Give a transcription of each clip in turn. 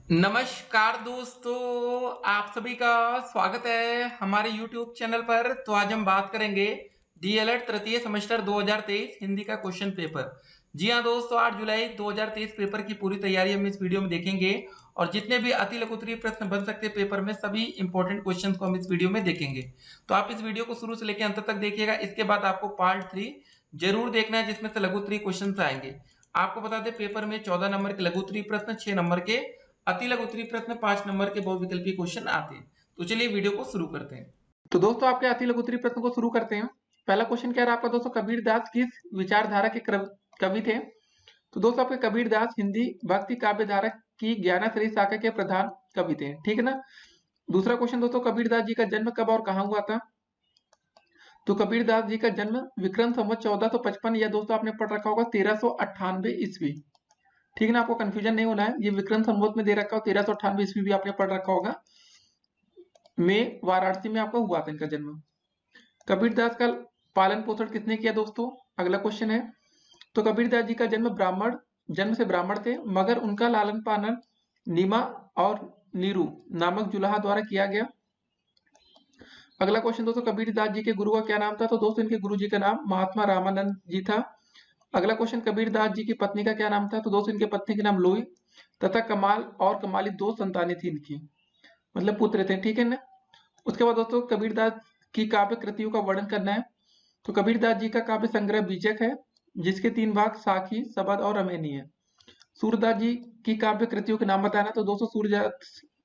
नमस्कार दोस्तों, आप सभी का स्वागत है हमारे YouTube चैनल पर। तो आज हम बात करेंगे डीएलएड तृतीय सेमेस्टर 2023 हिंदी का क्वेश्चन पेपर। जी हाँ दोस्तों, 8 जुलाई 2023 पेपर की पूरी तैयारी हम इस वीडियो में देखेंगे और जितने भी अति लघु उत्तरीय प्रश्न बन सकते हैं पेपर में, सभी इंपॉर्टेंट क्वेश्चन को हम इस वीडियो में देखेंगे। तो आप इस वीडियो को शुरू से लेकर अंत तक देखिएगा। इसके बाद आपको पार्ट 3 जरूर देखना है, जिसमें से लघु उत्तरीय क्वेश्चन आएंगे। आपको बता दें, पेपर में 14 नंबर के लघु उत्तरीय प्रश्न, 6 नंबर के अति लघु उत्तरीय प्रश्न, 5 नंबर के बहुविकल्पीय क्वेश्चन आते हैं। तो चलिए वीडियो को शुरू करते हैं। तो दोस्तों, आपके अति लघु उत्तरीय प्रश्न को शुरू करते हैं। पहला क्वेश्चन क्या रहा आपका दोस्तों, कबीरदास किस विचारधारा के कवि थे? तो दोस्तों, आपके कबीरदास हिंदी भक्ति काव्य धारा की ज्ञानाश्रयी शाखा के प्रधान कवि थे। ठीक है ना। दूसरा क्वेश्चन दोस्तों, कबीरदास जी का जन्म कब और कहाँ हुआ था? तो कबीरदास जी का जन्म विक्रम संवत 1455 या दोस्तों आपने पढ़ रखा होगा 1398 ईस्वी। ठीक है ना, आपको कंफ्यूजन नहीं होना है। ये विक्रम संवत में दे रखा हो 1398 ईस्वी भी आपने पढ़ रखा होगा। में वाराणसी में आपका हुआ था इनका जन्म। कबीरदास का पालन पोषण किसने किया दोस्तों? अगला क्वेश्चन है। तो कबीरदास जी का जन्म से ब्राह्मण थे, मगर उनका लालन पालन नीमा और नीरू नामक जुलाहा द्वारा किया गया। अगला क्वेश्चन दोस्तों, कबीरदास जी के गुरु का क्या नाम था? तो दोस्तों इनके गुरु जी का नाम महात्मा रामानंद जी था। अगला क्वेश्चन, कबीरदास जी की पत्नी का क्या नाम था? तो दोस्तों इनके पत्नी के नाम लोई तथा कमाल और कमाली दो संतानें थी इनकी, मतलब पुत्र थे। ठीक है ना। उसके बाद दोस्तों, कबीरदास की काव्य कृतियों का वर्णन करना है। तो कबीरदास जी का काव्य संग्रह बीजक है, जिसके 3 भाग साखी, सबद और अमेनी है। सूरदास जी की काव्य कृतियों के नाम बताना। तो दोस्तों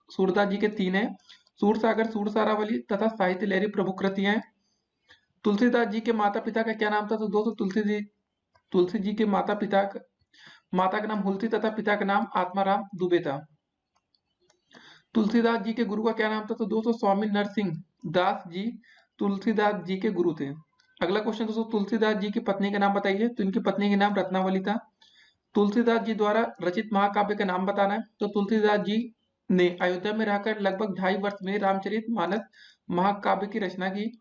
सूरदास जी के 3 है, सूरसागर, सूरसारावली तथा साहित्य लहरी प्रमुख कृतियां हैं। तुलसीदास जी के माता पिता का क्या नाम था? तो दोस्तों तुलसी जी के माता का नाम हुलसी तथा पिता का नाम आत्माराम दुबे था। तुलसीदास जी के गुरु का क्या नाम था? तो दोस्तों स्वामी नरसिंह दास जी तुलसीदास जी के गुरु थे। अगला क्वेश्चन दोस्तों, तुलसीदास जी की पत्नी का नाम बताइए। तो इनकी पत्नी का नाम रत्नावली था। तुलसीदास जी द्वारा रचित महाकाव्य का नाम बताना है। तो तुलसीदास जी ने अयोध्या में रहकर लगभग 2.5 वर्ष में रामचरितमानस महाकाव्य की रचना की।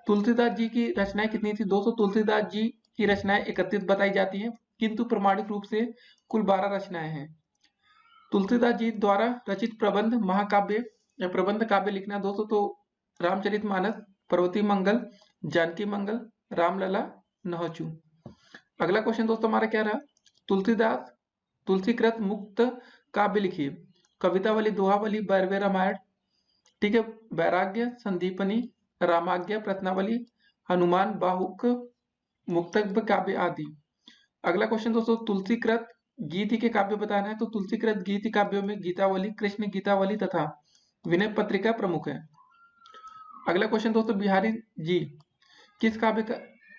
तुलसीदास जी की रचनाएं कितनी थी? दोस्तों तुलसीदास जी की रचनाएं 31 बताई जाती हैं, किंतु प्रमाणिक रूप से कुल 12 रचनाएं हैं। तुलसीदास जी द्वारा रचित प्रबंध महाकाव्य या प्रबंध काव्य लिखना दोस्तों, तो रामचरितमानस, पर्वती मंगल, जानकी मंगल, रामलला, नहचू। अगला क्वेश्चन दोस्तों हमारा क्या रहा? तुलसीदास तुलसीकृत मुक्त काव्य लिखिए। कवितावली, दोहावली, बैरवे रामायण, ठीक है, वैराग्य, संदीपनी, रामाज्ञा, प्रश्नावली, हनुमान बाहुक, मुक्तक काव्य आदि। अगला क्वेश्चन दोस्तों, तुलसीकृत गीति के काव्य बताना है। तो तुलसीकृत गीति काव्यों में गीतावली, कृष्ण गीतावली तथा विनय पत्रिका प्रमुख है। अगला क्वेश्चन दोस्तों, बिहारी जी किस काव्य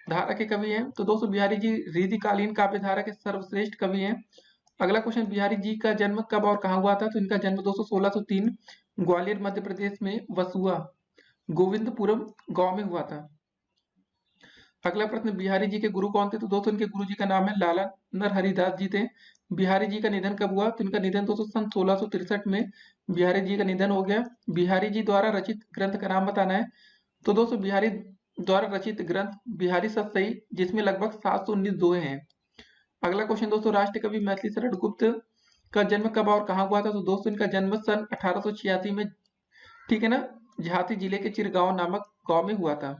धारा के कवि हैं? तो दोस्तों बिहारी जी रीतिकालीन काव्य धारा के सर्वश्रेष्ठ कवि हैं। अगला क्वेश्चन, बिहारी जी का जन्म कब और कहाँ हुआ था? तो इनका जन्म दोस्तों 1603 ग्वालियर मध्य प्रदेश में वसुआ गोविंदपुरम गांव में हुआ था। अगला प्रश्न, बिहारी जी के गुरु कौन थे? तो दोस्तों इनके गुरु जी का नाम है लाला नरहरिदास जी थे। बिहारी जी का निधन कब हुआ? तो इनका निधन दोस्तों सन 1663 में बिहारी जी का निधन हो गया। बिहारी जी द्वारा रचित ग्रंथ का नाम बताना है। तो दोस्तों बिहारी द्वारा रचित ग्रंथ बिहारी सतसई, जिसमें लगभग 719 दोहे हैं। अगला क्वेश्चन दोस्तों, राष्ट्र कवि मैथिली शरण गुप्त का जन्म कब और कहाँ हुआ था? तो दोस्तों इनका जन्म सन 1886 में, ठीक है ना, झांसी जिले के चिरगांव नामक गांव में हुआ था।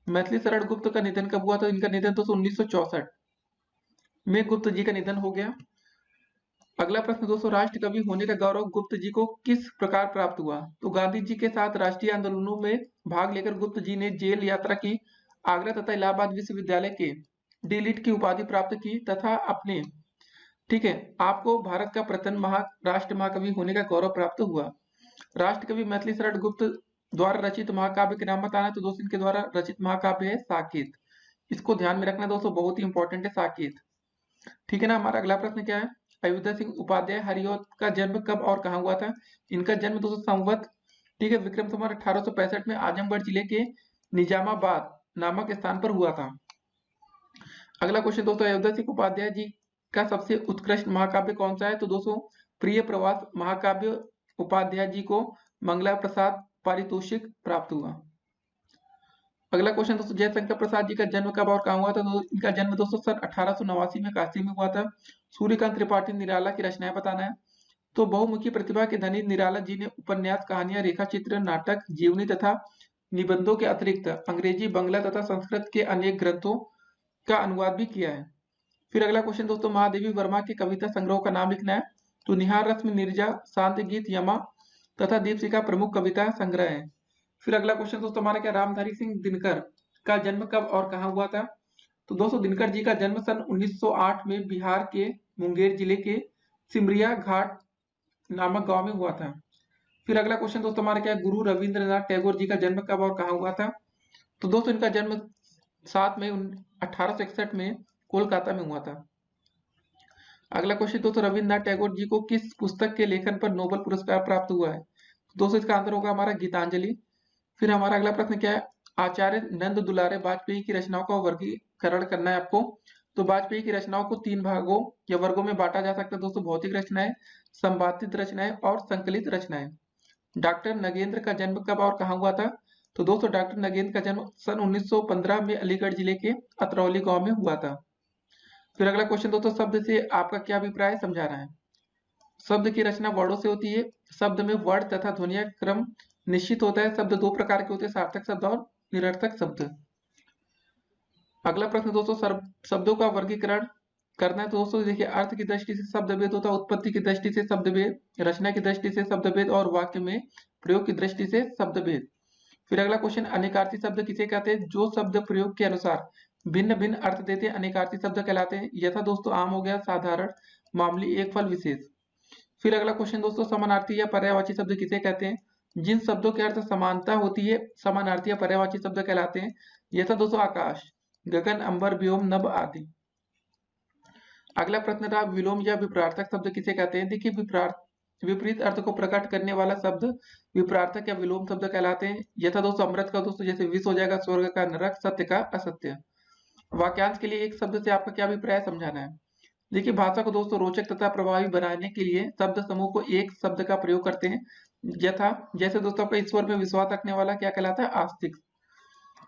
मैथिली शरण गुप्त का निधन कब हुआ था? इनका निधन दोस्तों 1964 में गुप्त जी का निधन हो गया। अगला प्रश्न दोस्तों, राष्ट्र कवि होने का गौरव गुप्त जी को किस प्रकार प्राप्त हुआ? तो गांधी जी के साथ राष्ट्रीय आंदोलनों में भाग लेकर गुप्त जी ने जेल यात्रा की, आगरा तथा इलाहाबाद विश्वविद्यालय के डी.लिट की उपाधि प्राप्त की तथा अपने, ठीक है, आपको भारत का प्रथम राष्ट्र महाकवि होने का गौरव प्राप्त हुआ। राष्ट्र कवि मैथिली शरण गुप्त द्वारा रचित महाकाव्य के नाम बताना है। तो दोस्तों इनके द्वारा रचित महाकाव्य है साकेत। इसको ध्यान में रखना दोस्तों, बहुत ही इंपॉर्टेंट है साकेत। ठीक है ना। हमारा अगला प्रश्न क्या है? अयोध्या सिंह उपाध्याय हरिऔध का जन्म कब और कहाँ हुआ था? इनका जन्म दोस्तों संवत, ठीक है, विक्रम संवत 1865 में आजमगढ़ जिले के निजामाबाद नामक स्थान पर हुआ था। अगला क्वेश्चन दोस्तों, अयोध्या सिंह उपाध्याय जी का सबसे उत्कृष्ट महाकाव्य कौन सा है? तो दोस्तों प्रिय प्रवास महाकाव्य उपाध्याय जी को मंगला प्रसाद पारितोषिक प्राप्त हुआ। अगला क्वेश्चन दोस्तों, जयशंकर प्रसाद जी का जन्म कब और कहाँ हुआ था? तो इनका जन्म दोस्तों सन 1889 में काशी में हुआ था। सूर्यकांत त्रिपाठी निराला की रचनाएं बताना है। तो बहुमुखी प्रतिभा के धनी निराला जी ने उपन्यास, कहानियां, रेखा चित्र, नाटक, जीवनी तथा निबंधों के अतिरिक्त अंग्रेजी, बांग्ला तथा संस्कृत के अनेक ग्रंथों का अनुवाद भी किया है। फिर अगला क्वेश्चन दोस्तों, महादेवी वर्मा के कविता संग्रह का नाम लिखना है। तो निहार रश्मि निर्जा, शांत गीत, यमा तथा दीपशिखा प्रमुख कविता संग्रह है। फिर अगला क्वेश्चन दोस्तों हमारा क्या, रामधारी सिंह दिनकर का जन्म कब और कहाँ हुआ था? तो दोस्तों दिनकर जी का जन्म सन 1908 में बिहार के मुंगेर जिले के सिमरिया घाट नामक गांव में हुआ था। फिर अगला क्वेश्चन दोस्तों हमारा क्या, गुरु रविंद्रनाथ टैगोर जी का जन्म कब और कहाँ हुआ था? तो दोस्तों इनका जन्म 7 मई 1861 में कोलकाता में हुआ था। अगला क्वेश्चन दोस्तों, रविंद्रनाथ टैगोर जी को किस पुस्तक के लेखन पर नोबेल पुरस्कार प्राप्त हुआ है? दोस्तों इसका आंसर होगा हमारा गीतांजलि। फिर हमारा अगला प्रश्न क्या है, आचार्य नंद दुलारे वाजपेयी की रचनाओं का वर्गीकरण करना है आपको। तो वाजपेयी की रचनाओं को 3 भागों या वर्गों में बांटा जा सकता है दोस्तों, भौतिक रचनाएं, संपादित रचनाएं और संकलित रचनाएं। डॉक्टर नगेंद्र का जन्म कब और कहाँ हुआ था? तो दोस्तों डॉक्टर नगेंद्र का जन्म सन 1915 में अलीगढ़ जिले के अतरौली गांव में हुआ था। फिर अगला क्वेश्चन दोस्तों, शब्द से आपका क्या अभिप्राय समझाना है। शब्द की रचना वर्णों से होती है। शब्द में वर्ण तथा ध्वनिया क्रम निश्चित होता है। शब्द 2 प्रकार के होते हैं, सार्थक शब्द और निरर्थक शब्द। अगला प्रश्न दोस्तों, शब्दों का वर्गीकरण करना है। तो दोस्तों देखिए, अर्थ की दृष्टि से शब्द भेद होता है, उत्पत्ति की दृष्टि से शब्द भेद, रचना की दृष्टि से शब्द भेद और वाक्य में प्रयोग की दृष्टि से शब्द भेद। फिर अगला क्वेश्चन, अनेकार्थी शब्द किसे कहते हैं? जो शब्द प्रयोग के अनुसार भिन्न भिन्न अर्थ देते हैं अनेकार्थी शब्द कहलाते हैं। यथा दोस्तों आम हो गया, साधारण, मामूली, एक फल, विशेष। फिर अगला क्वेश्चन दोस्तों, समानार्थी या पर्यायवाची शब्द किसे कहते हैं? जिन शब्दों के अर्थ समानता होती है समानार्थी या पर्यायवाची शब्द कहलाते हैं। यथा दोस्तों आकाश, गगन, अंबर, व्योम, नभ आदि। अगला प्रश्न था, विलोम या विपरार्थक शब्द किसे कहते हैं? देखिए, विपरीत अर्थ को प्रकट करने वाला शब्द विपरार्थक या विलोम शब्द कहलाते हैं। यथा दोस्तों अमृत का दोस्तों जैसे विष हो जाएगा, स्वर्ग का नरक, सत्य का असत्य। वाक्यांश के लिए एक शब्द से आपका क्या अभिप्राय समझाना है। देखिए, भाषा को दोस्तों रोचक तथा प्रभावी बनाने के लिए शब्द समूह को एक शब्द का प्रयोग करते हैं। यथा जैसे दोस्तों आपका ईश्वर में विश्वास रखने वाला क्या कहलाता है? आस्तिक।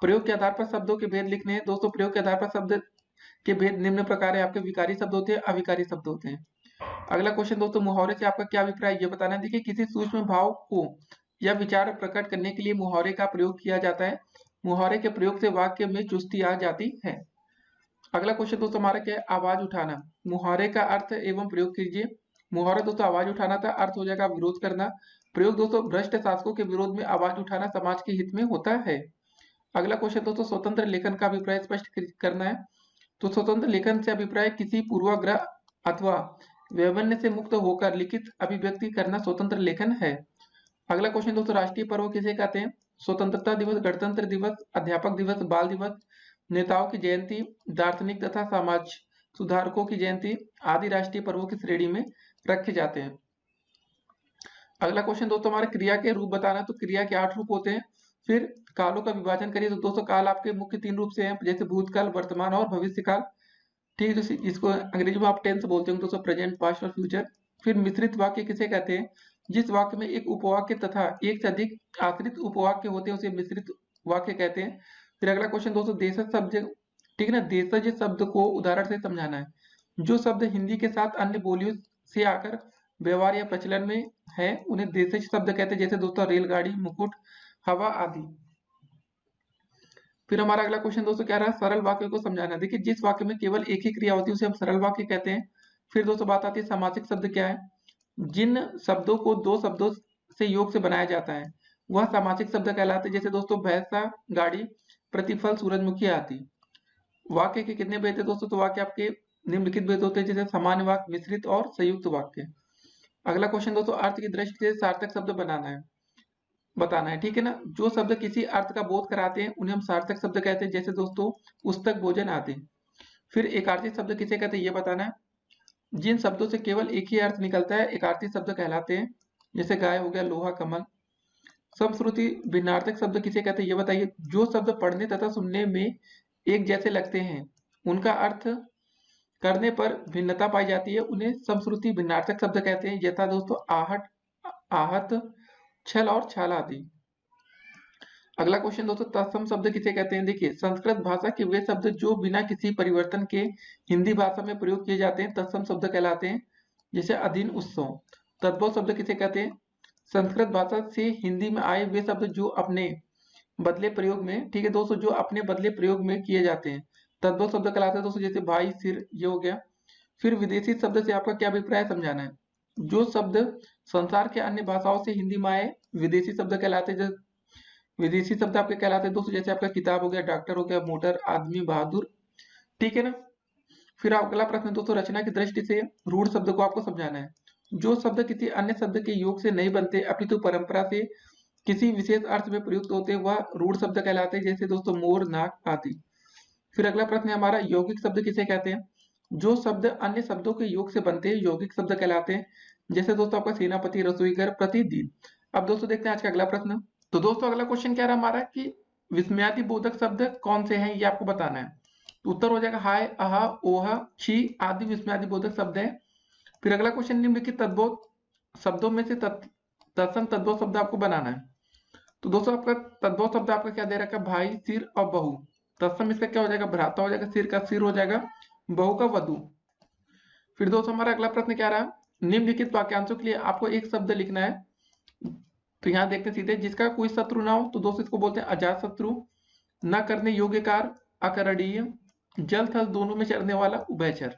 प्रयोग के आधार पर शब्दों के भेद लिखने हैं। दोस्तों प्रयोग के आधार पर शब्द के भेद निम्न प्रकार है, आपके विकारी शब्द होते हैं, अविकारी शब्द होते हैं। अगला क्वेश्चन दोस्तों, मुहावरे से आपका क्या अभिप्राय ये बताना है। देखिए, किसी सूक्ष्म भाव को या विचार प्रकट करने के लिए मुहावरे का प्रयोग किया जाता है। मुहावरे के प्रयोग से वाक्य में चुस्ती आ जाती है। अगला क्वेश्चन दोस्तों हमारा क्या है, आवाज उठाना। मुहावरे का अर्थ एवं प्रयोग कीजिए। मुहावरा दोस्तों आवाज उठाना था, अर्थ हो जाएगा विरोध करना। प्रयोग दोस्तों, भ्रष्ट शासकों के विरोध में आवाज उठाना समाज के हित में होता है। अगला क्वेश्चन दोस्तों, स्वतंत्र लेखन का अभिप्राय स्पष्ट करना है। तो स्वतंत्र लेखन से अभिप्राय किसी पूर्वाग्रह अथवा व्यवन्य से मुक्त होकर लिखित अभिव्यक्ति करना स्वतंत्र लेखन है। अगला क्वेश्चन दोस्तों, राष्ट्रीय पर्व किसे कहते हैं? स्वतंत्रता दिवस, गणतंत्र दिवस, अध्यापक दिवस, बाल दिवस, नेताओं की जयंती, दार्शनिक तथा समाज सुधारकों की जयंती आदि राष्ट्रीय पर्वों की श्रेणी में रखे जाते हैं। अगला क्वेश्चन दोस्तों हमारा क्रिया के रूप बताना। तो क्रिया के 8 रूप होते हैं। फिर कालों का विभाजन करिए। तो दोस्तों काल आपके मुख्य 3 रूप से हैं, जैसे भूतकाल, वर्तमान और भविष्य काल। ठीक है, इसको अंग्रेजी में आप टेंस बोलते हैं दोस्तों, प्रेजेंट, पास्ट और फ्यूचर। फिर मिश्रित वाक्य किसे कहते हैं? जिस वाक्य में एक उपवाक्य तथा एक से अधिक आश्रित उपवाक्य होते हैं उसे मिश्रित वाक्य कहते हैं। फिर अगला क्वेश्चन दोस्तों, देशज शब्द, ठीक है ना, देशज शब्द को उदाहरण से समझाना है। जो शब्द हिंदी के साथ अन्य बोलियों से आकर व्यवहार या प्रचलन में है उन्हें देशज शब्द कहते हैं, जैसे दोस्तों रेलगाड़ी, मुकुट, हवा आदि। फिर हमारा अगला क्वेश्चन दोस्तों क्या रहा, सरल वाक्य को समझाना। देखिए, जिस वाक्य में केवल एक ही क्रिया होती है उसे हम सरल वाक्य कहते हैं। फिर दोस्तों बात आती है समासिक शब्द क्या है? जिन शब्दों को 2 शब्दों से योग से बनाया जाता है वह समासिक शब्द कहलाते हैं, जैसे दोस्तों भैंसा, गाड़ी, प्रतिफल, सूरजमुखी आदि। वाक्य के कितने भेद है दोस्तों? तो वाक्य आपके निम्नलिखित भेद होते हैं, जैसे सामान्य वाक्य, मिश्रित और संयुक्त वाक्य। अगला क्वेश्चन दोस्तों, अर्थ की दृष्टि से सार्थक शब्द बताना है, ठीक है ना। जो शब्द किसी अर्थ का बोध कराते हैं उन्हें हम सार्थक शब्द कहते हैं, जैसे दोस्तों पुस्तक, भोजन आदि। फिर एकार्थी शब्द किसे कहते हैं ये बताना है। जिन शब्दों से केवल एक ही अर्थ निकलता है एकार्थी शब्द कहलाते हैं, जैसे गाय हो गया, लोहा, कमल। समश्रुति भिन्नार्थक शब्द किसे कहते हैं ये बताइए। जो शब्द पढ़ने तथा सुनने में एक जैसे लगते हैं उनका अर्थ करने पर भिन्नता पाई जाती है, उन्हें समश्रुति भिन्नार्थक शब्द कहते हैं, यथा दोस्तों आहट, आहत, छल और छाल आदि। अगला क्वेश्चन दोस्तों, तत्सम शब्द किसे कहते हैं। देखिए, संस्कृत भाषा के वे शब्द जो बिना किसी परिवर्तन के हिंदी भाषा में प्रयोग किए जाते हैं तत्सम शब्द कहलाते हैं, जैसे अधीन, उत्सव। तद्भव शब्द किसे कहते हैं? संस्कृत भाषा से हिंदी में आए वे शब्द जो अपने बदले प्रयोग में, ठीक है दोस्तों, जो अपने बदले प्रयोग में किए जाते हैं, तद्भव शब्द कहलाते हैं दोस्तों। जैसे भाई, सिर, ये हो गया। फिर विदेशी शब्द से आपका क्या अभिप्राय समझाना है? जो शब्द संसार के अन्य भाषाओं से हिंदी में आए विदेशी शब्द कहलाते हैं। विदेशी शब्द आपके कहलाते हैं दोस्तों, जैसे आपका किताब हो गया, डॉक्टर हो गया, मोटर, आदमी, बहादुर, ठीक है ना। फिर अगला प्रश्न दोस्तों, रचना की दृष्टि से रूढ़ शब्द को आपको समझाना है। जो शब्द किसी अन्य शब्द के योग से नहीं बनते अपितु परंपरा से किसी विशेष अर्थ में प्रयुक्त होते हैं वह रूढ़ शब्द कहलाते हैं। जैसे दोस्तों मोर, नाक आदि। फिर अगला प्रश्न है हमारा, यौगिक शब्द किसे कहते हैं? जो शब्द अन्य शब्दों के योग से बनते हैं यौगिक शब्द कहलाते हैं। जैसे दोस्तों आपका सेनापति, रसोईघर, प्रतिदिन। अब दोस्तों देखते हैं आज का अगला प्रश्न। तो दोस्तों अगला क्वेश्चन क्या रहा हमारा कि विस्मयादि बोधक शब्द कौन से हैं, ये आपको बताना है। तो उत्तर हो जाएगा हाय, अहा, ओहा, छी आदि विस्मयादि बोधक शब्द है। फिर अगला क्वेश्चन, निम्नलिखित तद्भव शब्दों में से तत्सम तद्भव शब्द आपको बनाना है। तो दोस्तों आपका तद्भव शब्द आपका क्या दे रखा है? भाई, सिर और बहू। तत्सम इसका क्या हो जाएगा? भ्राता हो जाएगा, सिर का सिर हो जाएगा, बहू का वधु। फिर दोस्तों हमारा अगला प्रश्न क्या रहा? निम्नलिखित वाक्यांशों के लिए आपको एक शब्द लिखना है। तो यहाँ देखते हैं सीधे, जिसका कोई शत्रु ना हो तो दोस्तों इसको बोलते हैं अजात शत्रु। न करने योग्य कार्य अकरणीय, जल थल दोनों में चरने वाला उभयचर।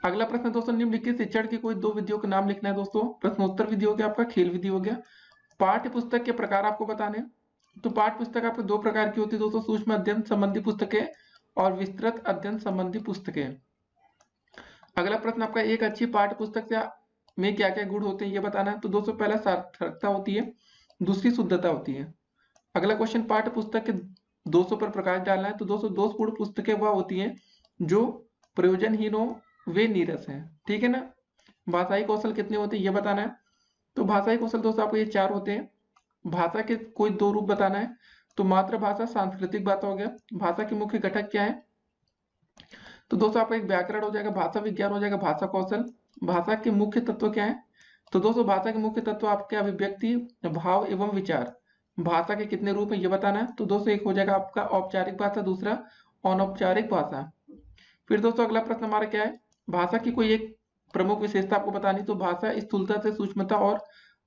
अगला प्रश्न दोस्तों, निम्नलिखित शिक्षण की कोई दो विधियों का नाम लिखना है दोस्तों। प्रश्नोत्तर विधि हो गया, आपका खेल विधि हो गया। पाठ्य पुस्तक के प्रकार आपको बताने। तो पाठ्य पुस्तक आपको दो प्रकार की होती है दोस्तों, सूक्ष्म अध्ययन संबंधी पुस्तकें और विस्तृत अध्ययन संबंधी पुस्तकें। अगला प्रश्न आपका, एक अच्छी पाठ्य पुस्तक से में क्या क्या गुण होते हैं ये बताना है। तो दोस्तों पहला सार्थकता होती है, दूसरी शुद्धता होती है। अगला क्वेश्चन, पाठ्य पुस्तक के दोषों पर प्रकाश डालना है। तो दोस्तों दोषपूर्ण पुस्तकें वह होती हैं जो प्रयोजनहीन हो, वे नीरस हैं, ठीक है ना। भाषाई कौशल कितने होते हैं ये बताना है। तो भाषाई कौशल दोस्तों आपको ये 4 होते हैं। भाषा के कोई 2 रूप बताना है। तो मातृभाषा, सांस्कृतिक भाषा हो गया। भाषा के मुख्य घटक क्या है? तो दोस्तों आपका एक व्याकरण हो जाएगा, भाषा विज्ञान हो जाएगा, भाषा कौशल। भाषा के मुख्य तत्व क्या है? तो दोस्तों भाषा के मुख्य तत्व आपके अभिव्यक्ति, भाव एवं विचार। भाषा के कितने रूप है ये बताना है। तो दोस्तों एक हो जाएगा आपका औपचारिक भाषा, दूसरा अनौपचारिक भाषा। फिर दोस्तों अगला प्रश्न हमारा क्या है? भाषा की कोई एक प्रमुख विशेषता आपको बतानी। तो भाषा स्थूलता से सूक्ष्मता और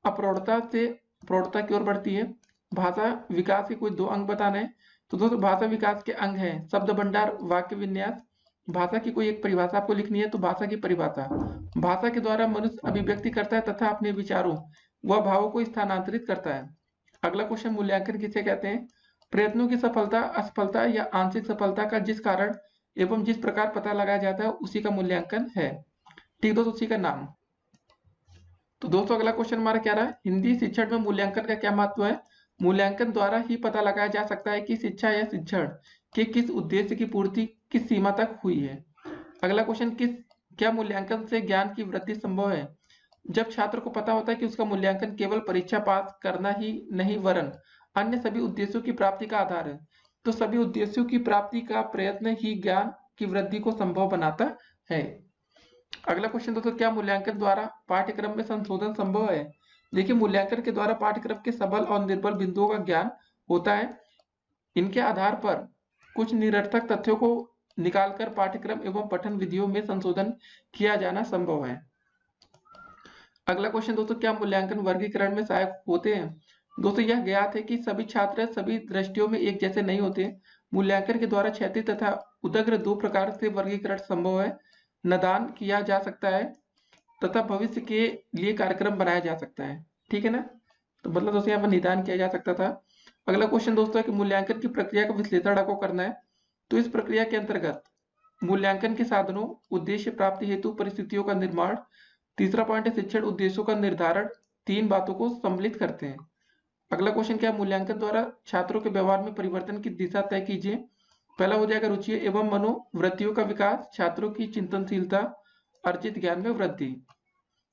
अप्रौढ़ता से प्रौढ़ता की ओर बढ़ती है। भाषा विकास के कोई 2 अंग बताने हैं। तो दोस्तों भाषा विकास के अंग है शब्द भंडार, वाक्य विन्यास। भाषा की कोई एक परिभाषा आपको लिखनी है। तो भाषा की परिभाषा, भाषा के द्वारा मनुष्य अभिव्यक्ति करता है तथा अपने विचारों व भावों को स्थानांतरित करता है। अगला क्वेश्चन, मूल्यांकन किसे कहते हैं? प्रयत्नों की सफलता, असफलता या आंशिक सफलता का जिस कारण एवं जिस प्रकार पता लगाया जाता है उसी का मूल्यांकन है, ठीक दोस्तों, उसी का नाम। तो दोस्तों अगला क्वेश्चन हमारा क्या रहा है? हिंदी शिक्षण में मूल्यांकन का क्या महत्व है? मूल्यांकन द्वारा ही पता लगाया जा सकता है कि शिक्षा या शिक्षण के किस उद्देश्य की पूर्ति किस सीमा तक हुई है। अगला क्वेश्चन, क्या मूल्यांकन से ज्ञान की वृद्धि संभव है? जब छात्र को पता होता है कि उसका मूल्यांकन केवल परीक्षा पास करना ही नहीं वरन अन्य सभी उद्देश्यों की प्राप्ति का आधार है, तो सभी उद्देश्यों की प्राप्ति का प्रयत्न ही ज्ञान की वृद्धि को संभव बनाता है। अगला क्वेश्चन दोस्तों, क्या मूल्यांकन द्वारा पाठ्यक्रम में संशोधन संभव है? देखिए मूल्यांकन के द्वारा पाठ्यक्रम के सबल और निर्बल बिंदुओं का ज्ञान होता है। इनके आधार पर कुछ निरर्थक तथ्यों को निकालकर पाठ्यक्रम एवं पठन विधियों में संशोधन किया जाना संभव है। अगला क्वेश्चन दोस्तों, क्या मूल्यांकन वर्गीकरण में सहायक होते हैं? दोस्तों यह ज्ञात है कि सभी छात्र सभी दृष्टियों में एक जैसे नहीं होते। मूल्यांकन के द्वारा क्षैतिज तथा उदग्र 2 प्रकार से वर्गीकरण संभव है। निदान किया जा सकता है तथा भविष्य के लिए कार्यक्रम बनाया जा सकता है, ठीक है ना। तो मतलब दोस्तों यहाँ पर निदान किया जा सकता था। अगला क्वेश्चन दोस्तों है कि मूल्यांकन की प्रक्रिया का विश्लेषण आपको करना है। तो इस प्रक्रिया के अंतर्गत मूल्यांकन के साधनों, उद्देश्य प्राप्ति हेतु परिस्थितियों का निर्माण। तीसरा पॉइंट है शिक्षण उद्देश्यों का निर्धारण। 3 बातों को सम्मिलित करते हैं। अगला क्वेश्चन क्या, मूल्यांकन द्वारा छात्रों के व्यवहार में परिवर्तन की दिशा तय कीजिए। पहला हो जाएगा रुचि एवं मनोवृत्तियों का विकास, छात्रों की चिंतनशीलता, अर्जित ज्ञान में वृद्धि।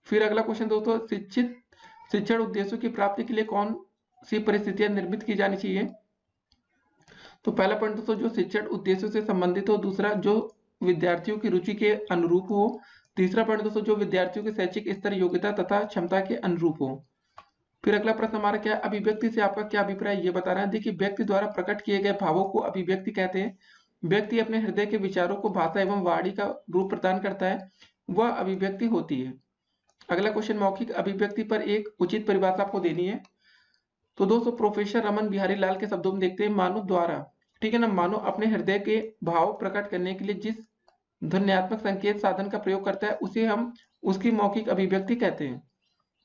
फिर अगला क्वेश्चन दोस्तों, शिक्षण उद्देश्यों की प्राप्ति के लिए कौन सी परिस्थितियां निर्मित की जानी चाहिए। तो पहला पॉइंट दोस्तों जो शिक्षण उद्देश्यों से संबंधित हो, दूसरा जो विद्यार्थियों की रुचि के अनुरूप हो, तीसरा पॉइंट दोस्तों जो विद्यार्थियों के शैक्षिक स्तर, योग्यता तथा क्षमता के अनुरूप हो। फिर अगला प्रश्न हमारा क्या, अभिव्यक्ति से आपका क्या अभिप्राय ये बता रहा है। देखिए व्यक्ति द्वारा प्रकट किए गए भावों को अभिव्यक्ति कहते हैं। व्यक्ति अपने हृदय के विचारों को भाषा एवं वाणी का रूप प्रदान करता है, वह अभिव्यक्ति होती है। अगला क्वेश्चन, मौखिक अभिव्यक्ति पर एक उचित परिभाषा आपको देनी है। तो दोस्तों प्रोफेसर रमन बिहारी लाल के शब्दों में देखते हैं, मानव द्वारा, ठीक है ना, मानव अपने हृदय के भाव प्रकट करने के लिए जिस ध्वन्यात्मक संकेत साधन का प्रयोग करता है उसे हम उसकी मौखिक अभिव्यक्ति कहते हैं।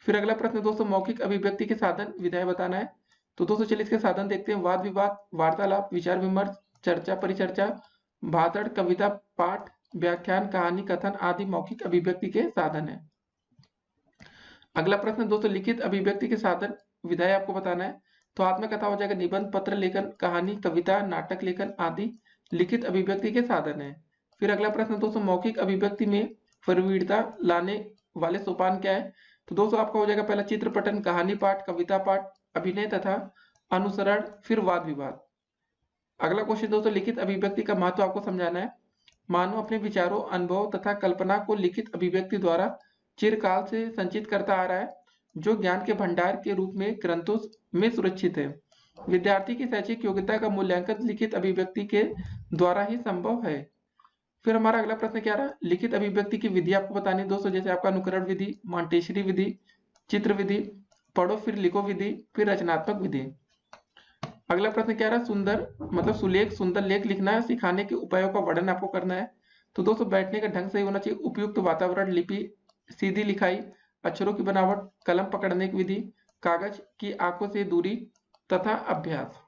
फिर अगला प्रश्न दोस्तों, मौखिक अभिव्यक्ति के साधन विधायक बताना है। तो दोस्तों चलिए इसके साधन देखते हैं। वाद विवाद, वार्तालाप, विचार विमर्श, चर्चा परिचर्चा, भाषण, कविता, पाठ, व्याख्यान, कहानी, कथन आदि मौखिक अभिव्यक्ति के साधन है। अगला प्रश्न दोस्तों, लिखित अभिव्यक्ति के साधन विधायक आपको बताना है। तो आत्मकथा हो जाएगा, निबंध, पत्र लेखन, कहानी, कविता, नाटक लेखन आदि लिखित अभिव्यक्ति के साधन है। फिर अगला प्रश्न दोस्तों, मौखिक अभिव्यक्ति में प्रवीणता लाने वाले सोपान क्या है। तो दोस्तों आपका हो जाएगा पहला चित्रपटन, कहानी पाठ, कविता पाठ, अभिनय तथा अनुसरण, फिर वाद विवाद। अगला क्वेश्चन दोस्तों, लिखित अभिव्यक्ति का महत्व आपको समझाना है। मानव अपने विचारों, अनुभव तथा कल्पना को लिखित अभिव्यक्ति द्वारा चिरकाल से संचित करता आ रहा है, जो ज्ञान के भंडार के रूप में ग्रंथों में सुरक्षित है। विद्यार्थी की शैक्षिक योग्यता का मूल्यांकन लिखित अभिव्यक्ति के द्वारा ही संभव है। फिर हमारा अगला प्रश्न क्या रहा, लिखित अभिव्यक्ति की विधि आपको बतानी है दोस्तों, जैसे आपका अनुकरण विधि, मॉन्टेसरी विधि, चित्र विधि, पढ़ो फिर लिखो विधि, फिर रचनात्मक विधि। अगला प्रश्न क्या रहा, सुंदर मतलब सुलेख सुंदर लेख लिखना है, सिखाने के उपायों का वर्णन आपको करना है। तो दोस्तों बैठने का ढंग सही होना चाहिए, उपयुक्त वातावरण, लिपि, सीधी लिखाई, अक्षरों की बनावट, कलम पकड़ने की विधि, कागज की आंखों से दूरी तथा अभ्यास।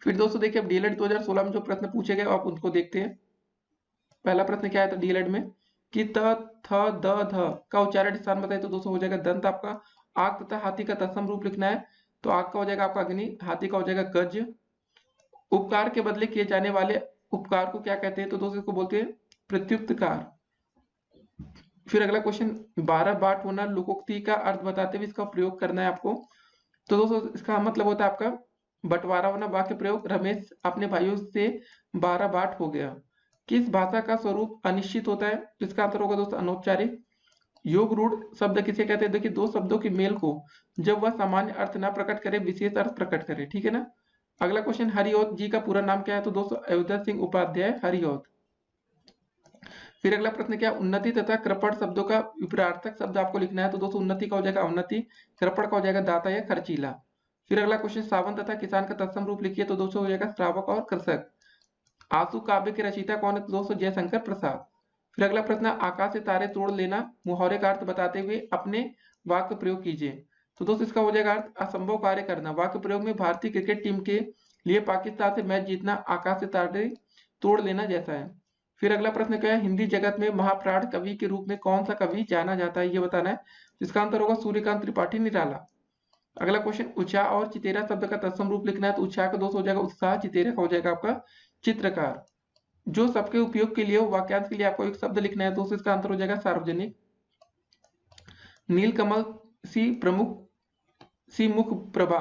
फिर दोस्तों देखिए अब डीएलएड 2016 में जो प्रश्न पूछे गए आप उनको देखते हैं। पहला प्रश्न क्या है था डीएलएड में कि त थ द ध का उच्चारण स्थान बताइए। तो दोस्तों हो जाएगा दंत आपका, आग तथा हाथी का तत्सम रूप लिखना है। तो आग का हो जाएगा आपका अग्नि, हाथी का हो जाएगा गज। उपकार के बदले किए जाने वाले उपकार को क्या कहते हैं। तो दोस्तों इसको बोलते हैं प्रत्युत्कार। फिर अगला क्वेश्चन, 12 बाट होना लोकोक्ति का अर्थ बताते हुए इसका प्रयोग करना है आपको। तो दोस्तों इसका मतलब होता है आपका बंटवारा होना। वाक्य प्रयोग, रमेश अपने भाइयों से 12 बाट हो गया। किस भाषा का स्वरूप अनिश्चित होता है। तो इसका आंसर होगा दोस्तों अनौपचारिक। योग रूढ़ शब्द किसे कहते हैं। देखिए दो शब्दों के मेल को जब वह सामान्य अर्थ ना प्रकट करे विशेष अर्थ प्रकट करे, ठीक है ना। अगला क्वेश्चन, हरिऔध जी का पूरा नाम क्या है। तो दोस्तों अयोध्या सिंह उपाध्याय हरिऔध। फिर अगला प्रश्न क्या, उन्नति तथा कृपण शब्दों का विपरीतार्थक शब्द आपको लिखना है। तो दोस्तों उन्नति का हो जाएगा अवनति, कृपण का हो जाएगा दाता या खर्चीला। फिर अगला क्वेश्चन, सावन तथा किसान का तत्सम रूप लिखिए। तो दोस्तों हो जाएगा श्रावक और कृषक। आंसू काव्य के रचयिता कौन है। तो दोस्तों जयशंकर प्रसाद। फिर अगला प्रश्न, आकाश से तारे तोड़ लेना मुहावरे का अर्थ बताते हुए अपने वाक्य प्रयोग कीजिए। तो दोस्तों इसका हो जाएगा अर्थ असंभव कार्य करना। वाक्य प्रयोग में भारतीय क्रिकेट टीम के लिए पाकिस्तान से मैच जीतना आकाश से तारे तोड़ लेना जैसा है। फिर अगला प्रश्न क्या है, हिंदी जगत में महाप्राण कवि के रूप में कौन सा कवि जाना जाता है, ये बताना है। इसका आंसर होगा सूर्यकांत त्रिपाठी निराला। अगला क्वेश्चन, उत्साह और चितेरा शब्द का तत्सम रूप लिखना है। तो उत्साह का दोस्त हो जाएगा उत्साह, चितेरा का हो जाएगा आपका चित्रकार। जो सबके उपयोग के लिए वाक्यांश के लिए आपको एक शब्द लिखना है। दोस्तों इसका आंसर हो जाएगा सार्वजनिक। नीलकमल सी मुख प्रभा,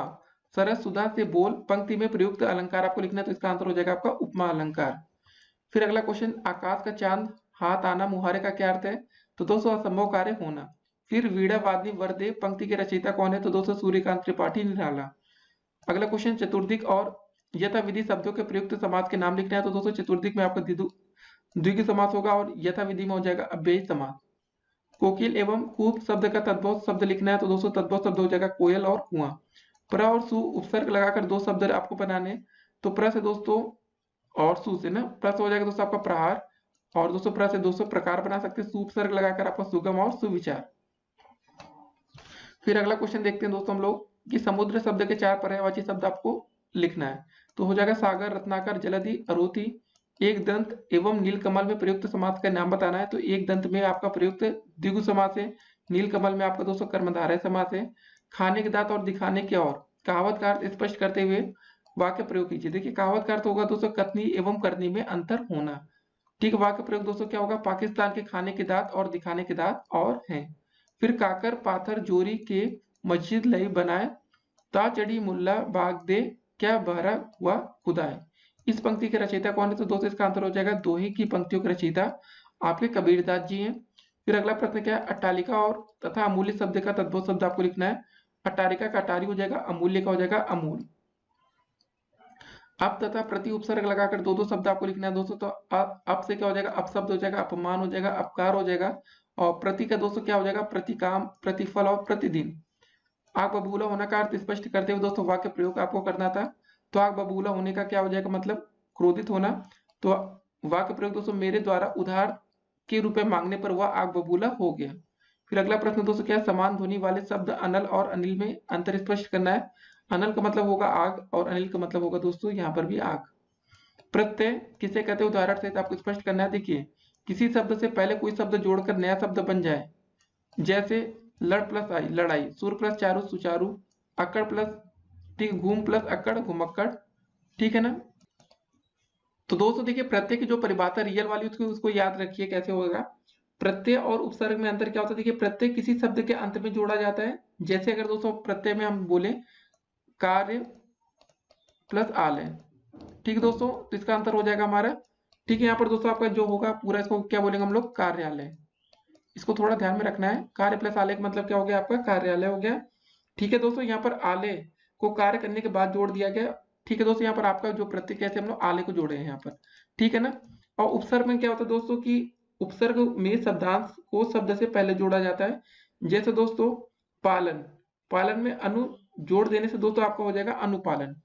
सरस सुधा से बोल पंक्ति में प्रयुक्त अलंकार आपको लिखना है। तो इसका आंसर हो जाएगा आपका उपमा अलंकार। फिर अगला क्वेश्चन, आकाश का चांद हाथ आना मुहारे का क्या अर्थ है। तो दोस्तों असंभव कार्य होना। फिर वीणा वादनी वरदे पंक्ति के रचयिता कौन है। तो दोस्तों सूर्यकांत त्रिपाठी निराला। अगला क्वेश्चन, चतुर्दिक और यथा विधि शब्दों के प्रयुक्त समास के नाम लिखना है। तो दोस्तों चतुर्दिक में आपका द्विगु समास होगा और यथा विधि में हो जाएगा अव्ययी समास। कोकिल एवं कूप शब्द का तद्भव शब्द लिखना है। तो दोस्तों तद्भव शब्द हो जाएगा कोयल और कुआं। प्र और सु उपसर्ग लगाकर दो शब्द आपको बनाने। तो प्र से दोस्तों और सु से ना, प्र से हो जाएगा दोस्तों आपका प्रहार, और दोस्तों प्र से दोस्तों प्रकार बना सकते हैं। सु उपसर्ग लगाकर आपका सुगम और सुविचार। फिर अगला क्वेश्चन देखते हैं दोस्तों हम लोग कि समुद्र शब्द के 4 पर्यायवाची शब्द आपको लिखना है। तो हो जाएगा सागर, रत्नाकर, जलधि, अरोथी। एक दंत एवं नीलकमल में प्रयुक्त समास का नाम बताना है। तो एक दंत में आपका प्रयुक्त द्विगु समास है, नीलकमल में आपका दोस्तों कर्मधारय समास है। खाने के दांत और दिखाने के और कहावत का अर्थ स्पष्ट करते हुए वाक्य प्रयोग कीजिए। देखिए कहावत का अर्थ होगा दोस्तों कथनी एवं करनी में अंतर होना। ठीक, वाक्य प्रयोग दोस्तों क्या होगा, पाकिस्तान के खाने के दांत और दिखाने के दांत और हैं। फिर काकर पाथर जोरी के मस्जिद लई बनाए, ता चढ़ी मुल्ला बाग दे क्या बहरा हुआ खुदाए। इस पंक्ति के रचयिता कौन है। तो दोस्तों इसका आंसर हो जाएगा दोहे की पंक्तियों के रचयिता आपके कबीरदास जी हैं। फिर अगला प्रश्न क्या है, अट्टालिका और तथा अमूल्य शब्द का तद्भव शब्द आपको लिखना है। अट्टालिका का अटारी हो जाएगा, अमूल्य का हो जाएगा अमूल। अप तथा प्रति उपसर्ग लगाकर दो शब्द आपको लिखना है दोस्तों। तो अप से क्या हो जाएगा, अपशब्द हो जाएगा, अपमान हो जाएगा, अपकार हो जाएगा, और प्रति का दोस्तों क्या हो जाएगा, प्रतिकाम, प्रतिफल और प्रतिदिन। आग बबूला होने का अर्थ स्पष्ट करते हुए दोस्तों वाक्य प्रयोग आपको करना था। तो आग बबूला होने का क्या हो जाएगा, मतलब क्रोधित होना। तो वाक्य प्रयोग दोस्तों, मेरे द्वारा उधार के रुपए मांगने पर वह आग बबूला हो गया। फिर अगला प्रश्न दोस्तों क्या है, समान ध्वनि वाले शब्द अनल और अनिल में अंतर स्पष्ट करना है। अनल का मतलब होगा आग और अनिल का मतलब होगा दोस्तों यहाँ पर भी आग। प्रत्यय किसे कहते हैं, उदाहरण सहित आपको स्पष्ट करना है। देखिए, किसी शब्द से पहले कोई शब्द जोड़कर नया शब्द बन जाए, जैसे लड़ प्लस आई लड़ाई, सुर प्लस चारू सुचारू, अकड़ प्लस, ठीक, घूम प्लस अकड़ घुमक्कड़, ठीक है ना। तो दोस्तों देखिए, प्रत्यय की जो परिभाषा रियल वाली उसको याद रखिए कैसे होगा। प्रत्यय और उपसर्ग में अंतर क्या होता है, देखिए प्रत्यय किसी शब्द के अंत में जोड़ा जाता है। जैसे अगर दोस्तों प्रत्यय में हम बोले कार्य प्लस आलय, ठीक है दोस्तों, तो इसका अंतर हो जाएगा हमारा, ठीक है। यहाँ पर दोस्तों आपका जो होगा पूरा, इसको क्या बोलेंगे हम लोग, कार्यालय। इसको थोड़ा ध्यान में रखना है। कार्य प्लस आलय का मतलब क्या हो गया, आपका कार्यालय हो गया, ठीक है दोस्तों। यहाँ पर आलय को कार्य करने के बाद जोड़ दिया गया, ठीक है दोस्तों। यहाँ पर आपका जो प्रत्यय कैसे हम लोग आलय को जोड़े हैं यहाँ पर, ठीक है ना। और उपसर्ग में क्या होता है दोस्तों की उपसर्ग में शब्दांश को शब्द से पहले जोड़ा जाता है। जैसे दोस्तों पालन, पालन में अनु जोड़ देने से दोस्तों आपका हो जाएगा अनुपालन,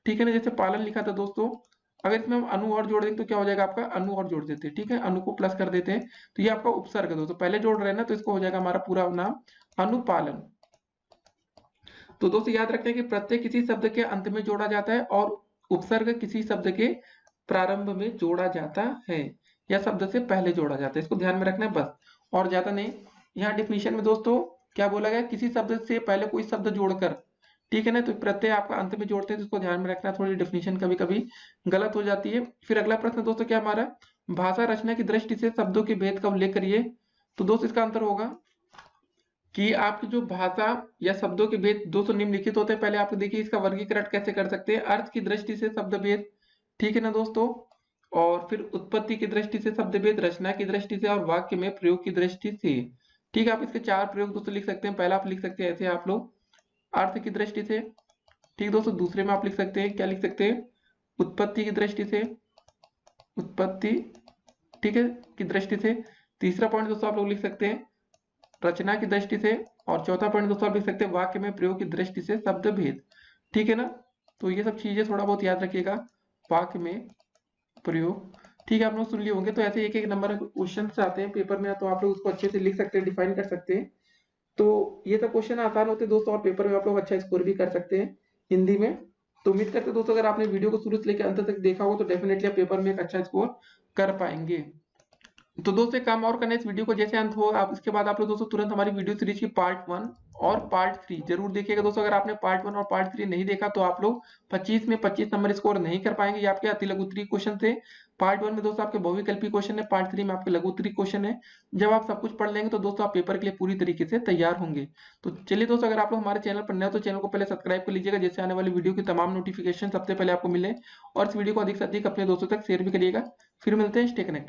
ठीक है ना। जैसे पालन लिखा था दोस्तों, अगर इसमें हम अनु और जोड़ देंगे तो क्या हो जाएगा, आपका अनु और जोड़ देते हैं, ठीक है, अनु को प्लस कर देते हैं। तो ये आपका उपसर्ग है दोस्तों, पहले जोड़ रहे हैं ना, तो इसको हो जाएगा हमारा पूरा नाम अनुपालन। तो दोस्तों याद रखते हैं कि प्रत्यय किसी शब्द के अंत में जोड़ा जाता है और उपसर्ग किसी शब्द के प्रारंभ में जोड़ा जाता है या शब्द से पहले जोड़ा जाता है। इसको ध्यान में रखना है बस, और ज्यादा नहीं। यहाँ डिफिनीशन में दोस्तों क्या बोला गया, किसी शब्द से पहले कोई शब्द जोड़कर, ठीक है ना, तो प्रत्यय आपका अंत में जोड़ते हैं, तो इसको ध्यान में रखना। थोड़ी डिफिनीशन कभी कभी गलत हो जाती है। फिर अगला प्रश्न दोस्तों क्या हमारा, भाषा रचना की दृष्टि से शब्दों के भेद का उल्लेख करिए। तो दोस्तों इसका अंतर होगा कि आपकी जो भाषा या शब्दों के भेद दोस्तों निम्नलिखित होते हैं। पहले आप देखिए इसका वर्गीकरण कैसे कर सकते हैं, अर्थ की दृष्टि से शब्द भेद, ठीक है ना दोस्तों, और फिर उत्पत्ति की दृष्टि से शब्द भेद, रचना की दृष्टि से और वाक्य में प्रयोग की दृष्टि से, ठीक है। आप इसके 4 प्रयोग दोस्तों लिख सकते हैं। पहला आप लिख सकते हैं ऐसे आप लोग, अर्थ की दृष्टि से, ठीक दोस्तों। दूसरे में आप लिख सकते हैं, क्या लिख सकते हैं, उत्पत्ति की दृष्टि से, उत्पत्ति, ठीक है, की दृष्टि से। तीसरा पॉइंट दोस्तों आप लोग लिख सकते हैं रचना की दृष्टि से, और चौथा पॉइंट दोस्तों आप लिख सकते हैं वाक्य में प्रयोग की दृष्टि से शब्द भेद, ठीक है ना। तो ये सब चीजें थोड़ा बहुत याद रखिएगा, वाक्य में प्रयोग, ठीक है। आप लोग सुन लिए होंगे। तो ऐसे एक एक नंबर क्वेश्चन आते हैं पेपर में, तो आप लोग उसको अच्छे से लिख सकते हैं, डिफाइन कर सकते हैं। तो ये सब क्वेश्चन आसान होते हैं दोस्तों, और पेपर में आप लोग अच्छा स्कोर भी कर सकते हैं हिंदी में। तो उम्मीद करते हैं दोस्तों अगर आपने वीडियो को शुरू से लेकर अंत तक देखा हो तो डेफिनेटली आप पेपर में एक अच्छा स्कोर कर पाएंगे। तो दोस्तों एक काम और करना है, इस वीडियो को जैसे अंत हो आप इसके बाद आप लोग दोस्तों तुरंत हमारी वीडियो सीरीज की पार्ट 1 और पार्ट 3 जरूर देखिएगा दोस्तों। अगर आपने पार्ट 1 और पार्ट 3 नहीं देखा तो आप लोग 25 में 25 नंबर स्कोर नहीं कर पाएंगे। ये आपके अति लघु उत्तरीय क्वेश्चन थे। पार्ट 1 में दोस्तों आपके बहुविकल्पी क्वेश्चन है, पार्ट 3 में आपके लघु उत्तरीय क्वेश्चन है। जब आप सब कुछ पढ़ लेंगे तो दोस्तों आप पेपर के लिए पूरी तरीके से तैयार होंगे। तो चलिए दोस्तों, अगर आप लोग हमारे चैनल पर नए हो तो चैनल को पहले सब्सक्राइब कर लीजिएगा, जिससे आने वाली वीडियो की तमाम नोटिफिकेशन सबसे पहले आपको मिले, और इस वीडियो को अधिक से अधिक अपने दोस्तों तक शेयर भी करिएगा। फिर मिलते हैं, स्टे कनेक्टेड।